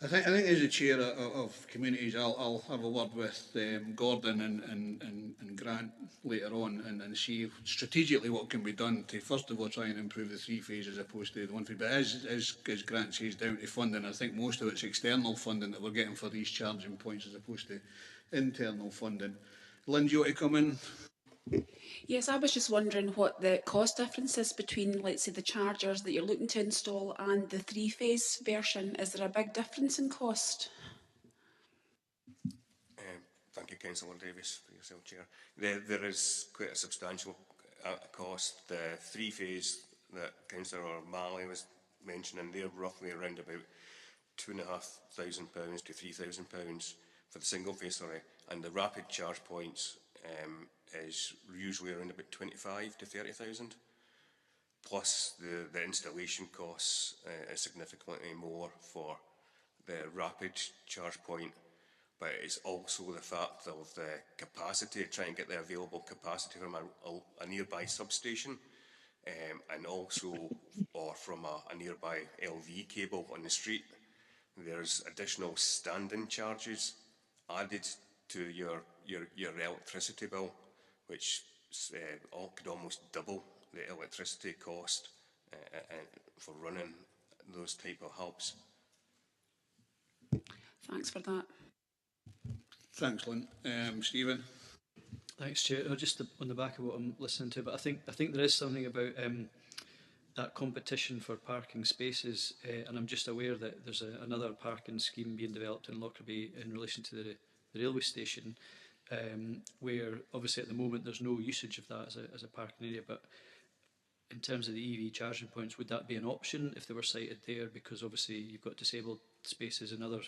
I think as the chair of communities, I'll have a word with Gordon and Grant later on and see strategically what can be done to, first of all, try and improve the three-phase as opposed to the one-phase. But as Grant says, down to funding, I think most of it's external funding that we're getting for these charging points as opposed to internal funding. Lynn, do you want to come in? Yes, I was just wondering what the cost difference is between, let's say, the chargers that you're looking to install and the three-phase version. Is there a big difference in cost? Thank you, Councillor Davis, for yourself, Chair. There is quite a substantial cost. The three-phase that Councillor Malley was mentioning, they're roughly around about £2,500 to £3,000 for the single-phase, and the rapid charge points is usually around about 25 to 30,000. Plus the installation costs is significantly more for the rapid charge point, but it's also the fact of the capacity, trying to get the available capacity from a nearby substation, and also or from a nearby LV cable on the street. There's additional stand-in charges added to your electricity bill, which could almost double the electricity cost for running those type of hubs. Thanks for that. Thanks, Lynn. Stephen? Thanks, Chair. Just on the back of what I'm listening to, but I think there is something about that competition for parking spaces, and I'm just aware that there's another parking scheme being developed in Lockerbie in relation to the railway station, where obviously at the moment there's no usage of that as a parking area, but in terms of the EV charging points, would that be an option if they were sited there? Because obviously you've got disabled spaces and other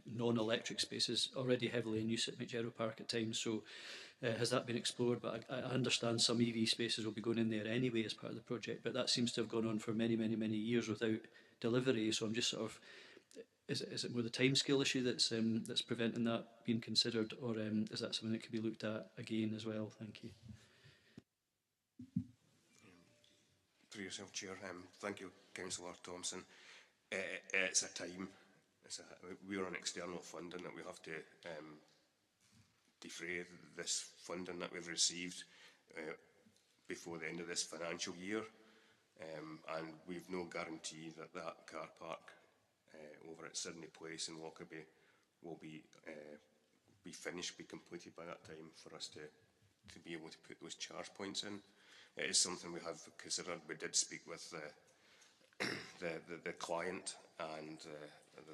non-electric spaces already heavily in use at McGerald Park at times, so Has that been explored? But I understand some EV spaces will be going in there anyway as part of the project, but that seems to have gone on for many, many, many years without delivery. So I'm just sort of, is it more the timescale issue that's preventing that being considered, or is that something that could be looked at again as well? Thank you. Through yourself, Chair. Thank you, Councillor Thompson. It's a time. We're on external funding that we have to defray this funding that we've received before the end of this financial year, and we've no guarantee that that car park over at Sydney Place in Lockerbie will be finished, be completed by that time for us to be able to put those charge points in. It is something we have considered. We did speak with the client and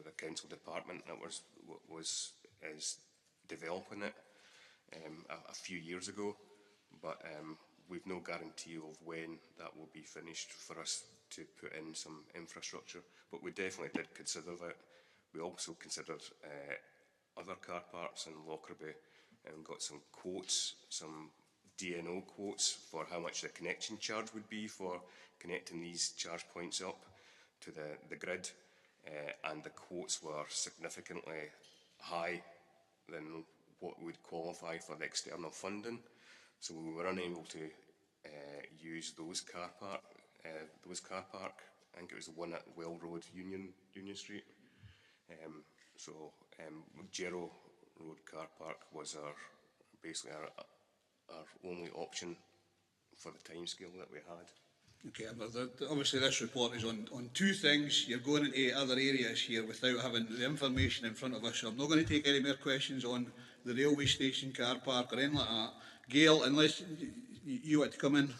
the council department that is developing it a few years ago, but we've no guarantee of when that will be finished for us to put in some infrastructure. But we definitely did consider that. We also considered other car parks in Lockerbie and got some quotes, some DNO quotes for how much the connection charge would be for connecting these charge points up to the grid, and the quotes were significantly high than what would qualify for the external funding, so we were unable to use those car park. I think it was the one at Well Road, Union Street. Gero Road car park was basically our only option for the timescale that we had. Okay, but obviously this report is on two things. You're going into other areas here without having the information in front of us, so I'm not going to take any more questions on the railway station car park or anything like that. Gail, unless you want to come in.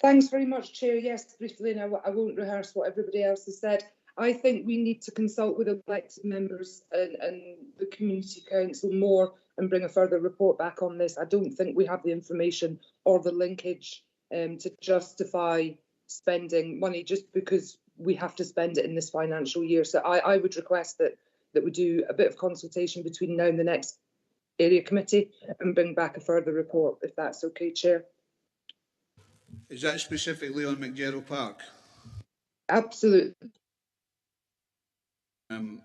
Thanks very much, Chair. Yes, briefly, and I won't rehearse what everybody else has said. I think we need to consult with elected members and the Community Council more and bring a further report back on this. I don't think we have the information or the linkage to justify spending money just because we have to spend it in this financial year. So I would request that we do a bit of consultation between now and the next area committee and bring back a further report, if that's okay, Chair. Is that specifically on McGerrow Park? Absolutely. I'm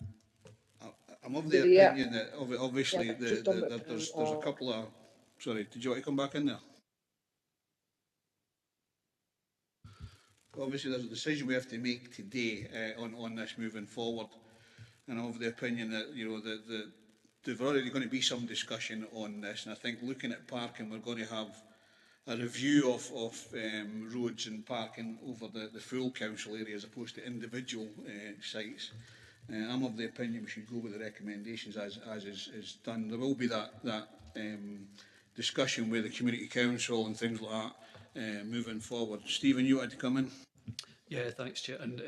of the opinion that obviously there's a couple of... Sorry, did you want to come back in there? Obviously there's a decision we have to make today on this moving forward, and I'm of the opinion that there's already going to be some discussion on this, and I think looking at parking, we're going to have a review of roads and parking over the full council area as opposed to individual sites. I'm of the opinion we should go with the recommendations as is done. There will be that discussion with the community council and things like that moving forward. Stephen, you had to come in. Yeah, thanks, Chair. And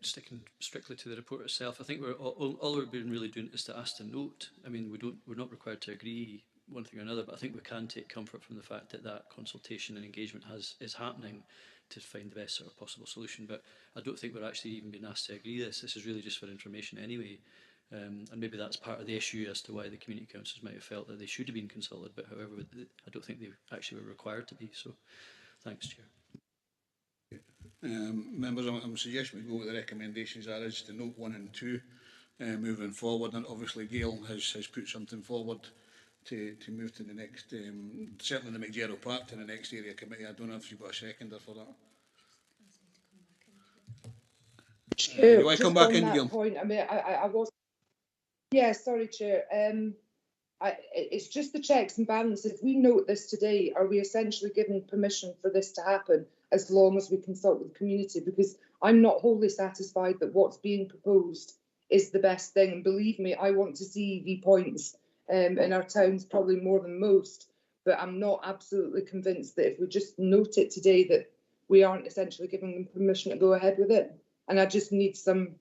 sticking strictly to the report itself, I think all we've been really doing is to ask to note. I mean, we're not required to agree one thing or another, but I think we can take comfort from the fact that consultation and engagement is happening to find the best sort of possible solution. But I don't think we're actually even being asked to agree this. This is really just for information anyway. And maybe that's part of the issue as to why the community councils might have felt that they should have been consulted, but however, I don't think they actually were required to be. So thanks, Chair. Members, I'm suggesting we go with the recommendations that is to note 1 and 2 moving forward, and obviously Gail has put something forward to move to the next, certainly the McGerrow Park to the next area committee. I don't know if you've got a seconder for that. You want to come back in, Gail? Point, I mean, I was... Yeah, sorry, Chair. It's just the checks and balances. If we note this today, are we essentially giving permission for this to happen as long as we consult with the community? Because I'm not wholly satisfied that what's being proposed is the best thing. And believe me, I want to see EV points in our towns probably more than most. But I'm not absolutely convinced that if we just note it today that we aren't essentially giving them permission to go ahead with it. And I just need some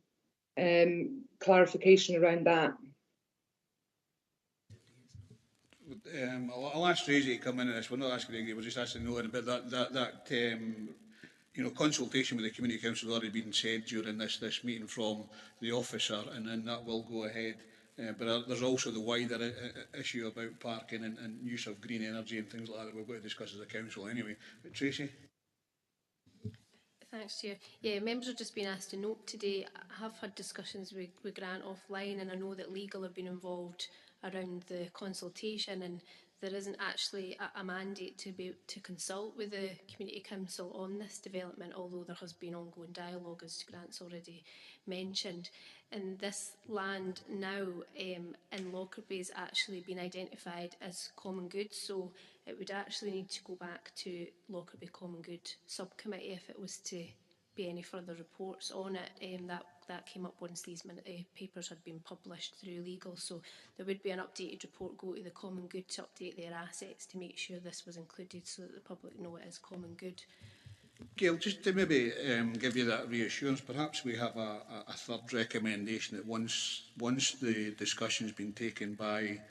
clarification around that. I'll ask Tracy to come in on this. We're not asking to agree, we're just asking to know about that consultation with the community council has already been said during this meeting from the officer, and then that will go ahead But there's also the wider issue about parking and use of green energy and things like that we've got to discuss as a council anyway. But Tracy? Thanks, Chair. Yeah, members have just been asked to note today. I have had discussions with Grant offline, and I know that legal have been involved around the consultation, and there isn't actually a mandate to consult with the Community Council on this development, although there has been ongoing dialogue, as Grant's already mentioned. And this land now in Lockerbie has actually been identified as common good, so it would actually need to go back to Lockerbie Common Good Subcommittee if it was to be any further reports on it. That came up once these papers had been published through legal, so there would be an updated report go to the Common Good to update their assets to make sure this was included so that the public know it is common good. Gail, just to maybe give you that reassurance, perhaps we have a third recommendation that once the discussion's been taken by,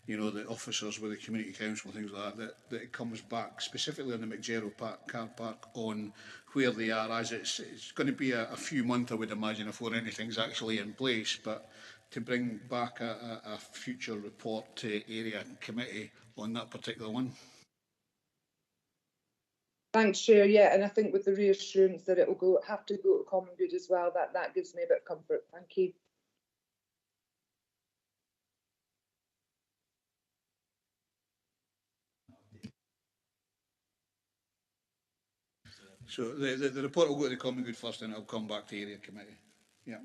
you know, the officers with the community council, things like that, that it comes back specifically on the McGerrow car park on where they are, as it's going to be a few months, I would imagine, before anything's actually in place, but to bring back a future report to area committee on that particular one. Thanks, Chair. Yeah, and I think with the reassurance that it will have to go to common good as well, that gives me a bit of comfort. Thank you. So the report will go to the common good first, and it'll come back to area committee. Yeah.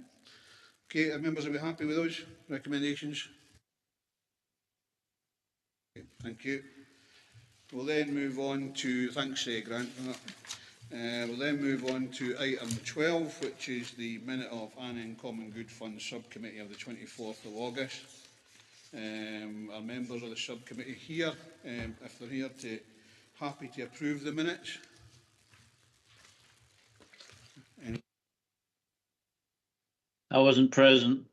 Okay, members, are we happy with those recommendations? Okay, thank you. We'll then move on to, thanks Grant for that. We'll then move on to item 12, which is the minute of Annan Common Good Fund Subcommittee of the 24th of August. Our members of the subcommittee here, if they're here, happy to approve the minutes. I wasn't present.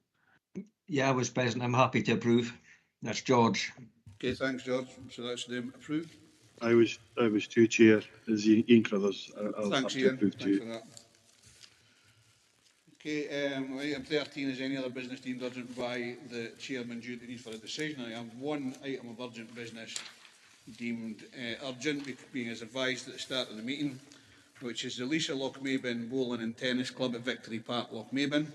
Yeah, I was present. I'm happy to approve. That's George. Okay, thanks, George. So that's them approved. I was too, Chair, as Ian Crothers. I'll thanks, have to Ian. approve Thanks too. for that. Okay, item 13 is any other business deemed urgent by the chairman due to the need for a decision. I have one item of urgent business deemed urgent, being as advised at the start of the meeting, which is the lease of Lochmaben Bowling and Tennis Club at Victory Park, Lochmaben.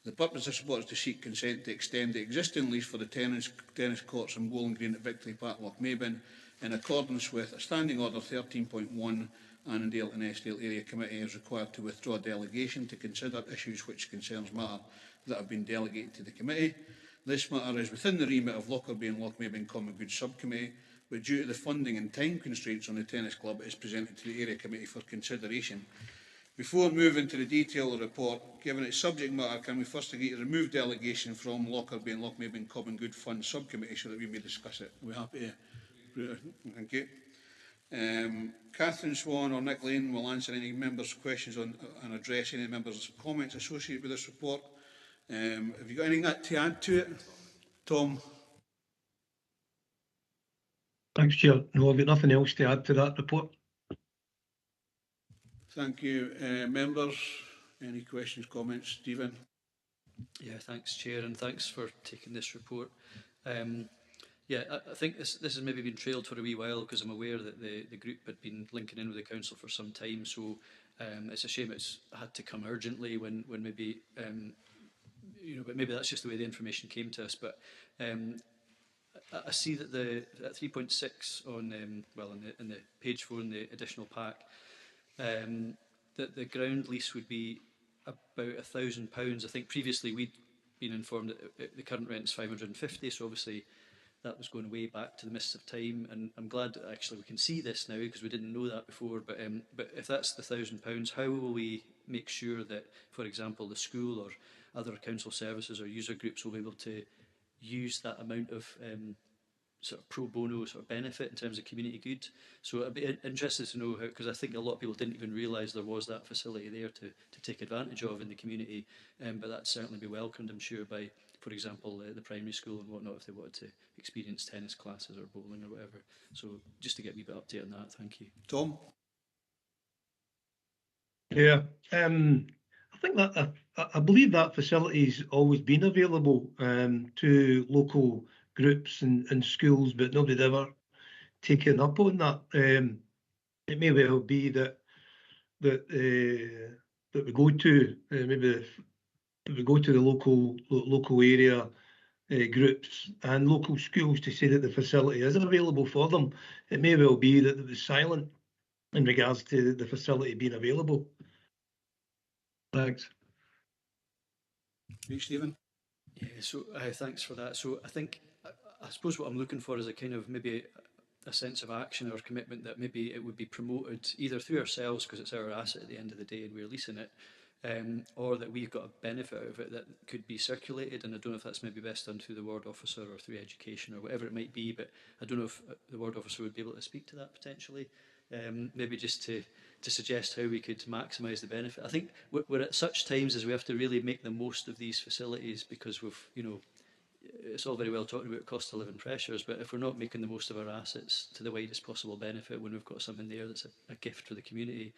The purpose of support is to seek consent to extend the existing lease for the tennis courts and bowling green at Victory Park, Lochmaben, in accordance with a Standing Order 13.1. Annandale and Eskdale Area Committee is required to withdraw delegation to consider issues which concerns matter that have been delegated to the committee. This matter is within the remit of Lockerbie and Lochmaben Common Good Subcommittee, but due to the funding and time constraints on the tennis club, it is presented to the Area Committee for consideration. Before moving to the detail of the report, given its subject matter, can we first agree to remove delegation from Lockerbie and Lochmaben Common Good Fund Subcommittee so that we may discuss it? Are we happy to? Thank you. Catherine Swan or Nick Lane will answer any members' questions and address any members' comments associated with this report. Have you got anything to add to it, Tom? Thanks, Chair. No, I've got nothing else to add to that report. Thank you. Members, any questions, comments? Stephen? Yeah, thanks, Chair, and thanks for taking this report. Yeah, I think this has maybe been trailed for a wee while because I'm aware that the group had been linking in with the council for some time, so it's a shame it's had to come urgently when maybe, you know, but maybe that's just the way the information came to us. But I see that at 3.6 on, well, in the page 4 in the additional pack, that the ground lease would be about £1,000. I think previously we'd been informed that the current rent is 550, so obviously that was going way back to the mists of time, and I'm glad that actually we can see this now because we didn't know that before. But if that's the £1,000, how will we make sure that, for example, the school or other council services or user groups will be able to use that amount of sort of pro bono sort of benefit in terms of community good? So I'd be interested to know how, because I think a lot of people didn't even realise there was that facility there to take advantage of in the community, but that'd certainly be welcomed, I'm sure, by, for example, the primary school and whatnot, if they wanted to experience tennis classes or bowling or whatever. So just to get a wee bit update on that, thank you. Tom? Yeah, I think that I believe that facility's always been available to local groups and schools, but nobody'd ever taken up on that. It may well be that we go to maybe we go to the local area groups and local schools to say that the facility is available for them. It may well be that it was silent in regards to the facility being available. Thanks. Right, Stephen? Yeah, so thanks for that. So I think, I suppose what I'm looking for is a kind of maybe a sense of action or commitment that maybe it would be promoted either through ourselves, because it's our asset at the end of the day and we're leasing it, or that we've got a benefit out of it that could be circulated. And I don't know if that's maybe best done through the ward officer or through education or whatever it might be, but I don't know if the ward officer would be able to speak to that potentially. Maybe just to suggest how we could maximise the benefit. I think we're at such times as we have to really make the most of these facilities, because we've, you know, it's all very well talking about cost of living pressures, but if we're not making the most of our assets to the widest possible benefit when we've got something there that's a gift for the community,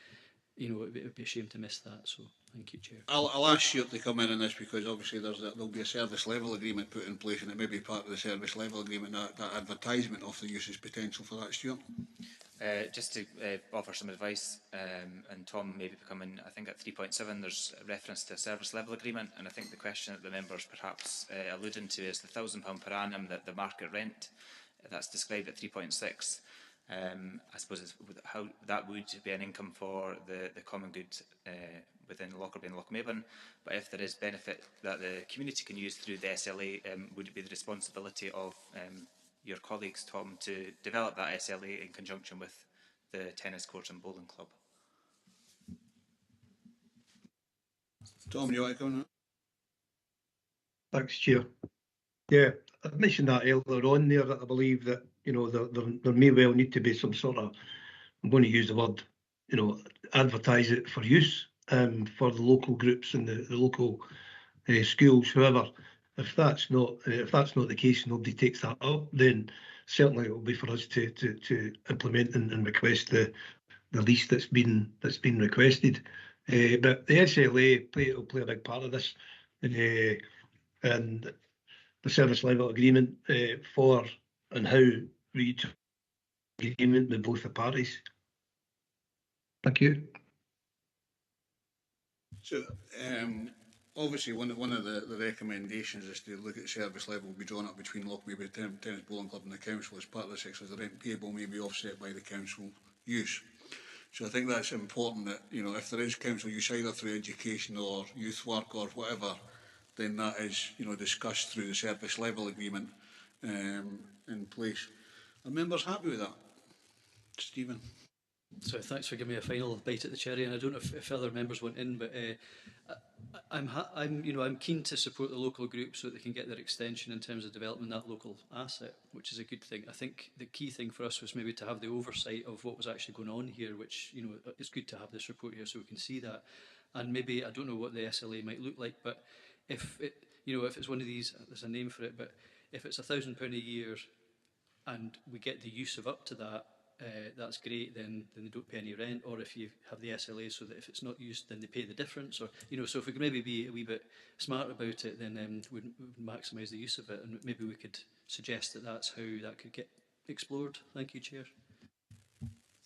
you know, it would be a shame to miss that. So thank you, Chair. I'll ask Stuart to come in on this, because obviously there'll be a service level agreement put in place, and it may be part of the service level agreement, that advertisement of the uses potential for that, Stuart. Just to offer some advice, and Tom maybe becoming, I think at 3.7 there's a reference to a service level agreement, and I think the question that the members perhaps alluding to is the £1,000 per annum, that the market rent that's described at 3.6. I suppose how that would be an income for the common good within Lockerbie and Lochmaben, but if there is benefit that the community can use through the SLA, would it be the responsibility of your colleagues, Tom, to develop that SLA in conjunction with the tennis courts and bowling club? Tom, you want to come on? Thanks, Chair. Yeah, I mentioned that earlier on there, that I believe that, you know, there may well need to be some sort of, I'm going to use the word, you know, advertise it for use for the local groups and the local schools. However, if that's not the case, nobody takes that up, then certainly it will be for us to implement and request the lease that's been requested. But the SLA will play a big part of this, and the service level agreement for and how we reach agreement with both the parties. Thank you. So, obviously, one of the recommendations is to look at service level be drawn up between Lochmaben Tennis Bowling Club and the council as part of this exercise. The rent payable may be offset by the council use. So I think that's important that, you know, if there is council use either through education or youth work or whatever, then that is, you know, discussed through the service level agreement in place. Are members happy with that? Stephen? So thanks for giving me a final bite at the cherry, and I don't know if other members want in, but I'm keen to support the local group so that they can get their extension in terms of developing that local asset, which is a good thing. I think the key thing for us was maybe to have the oversight of what was actually going on here, which, you know, it's good to have this report here so we can see that. And maybe, I don't know what the SLA might look like, but if it's one of these, there's a name for it, but if it's £1,000 a year and we get the use of up to that, that's great, then they don't pay any rent. Or if you have the SLA so that if it's not used, then they pay the difference. Or, you know, so if we could maybe be a wee bit smart about it, then we'd maximise the use of it, and maybe we could suggest that that's how that could get explored. Thank you, Chair.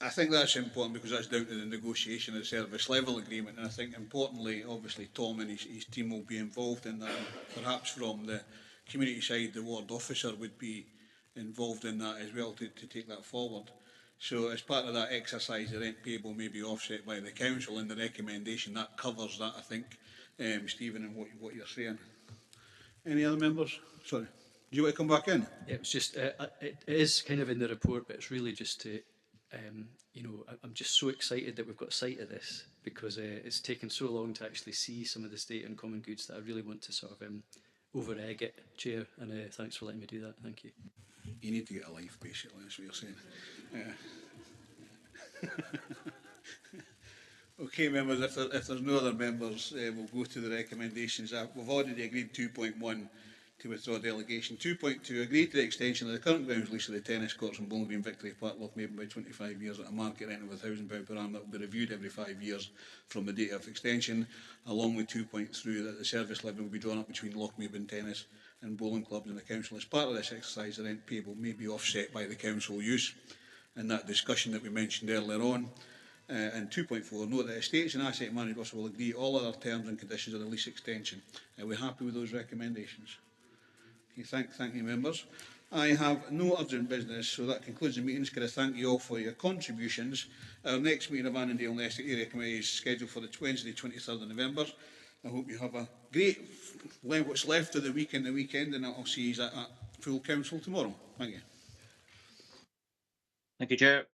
I think that's important, because that's down to the negotiation of the service level agreement, and I think importantly, obviously Tom and his team will be involved in that. Perhaps from the community side, the ward officer would be involved in that as well to take that forward. So as part of that exercise, the rent payable may be offset by the council, and the recommendation that covers that, I think, Stephen, and what you're saying. Any other members? Sorry, do you want to come back in? Yeah, it was just, it is kind of in the report, but it's really just to, I'm just so excited that we've got sight of this, because it's taken so long to actually see some of the state and common goods that I really want to sort of over-egg it, Chair, and thanks for letting me do that. Thank you. You need to get a life, basically, that's what you're saying. Okay, members, if there's no other members, we'll go to the recommendations. We've already agreed 2.1 to withdraw delegation. 2.2, agree to the extension of the current grounds lease of the tennis courts in Bowling Green Victory Park, Lochmaben by 25 years at a market rent of £1,000 per annum that will be reviewed every 5 years from the date of extension, along with 2.3 that the service levy will be drawn up between Lochmaben Tennis and bowling clubs and the council. As part of this exercise, the rent payable may be offset by the council use. In that discussion that we mentioned earlier on. And 2.4, note that estates and asset managers will agree all other terms and conditions of the lease extension. Are we happy with those recommendations? Okay, thank you, members. I have no urgent business, so that concludes the meetings. Can I thank you all for your contributions? Our next meeting of Annandale and Eskdale Area Committee is scheduled for the Wednesday, 23rd of November. I hope you have a great what's left of the week and the weekend, and I'll see you at full council tomorrow. Thank you. Thank you, Chair.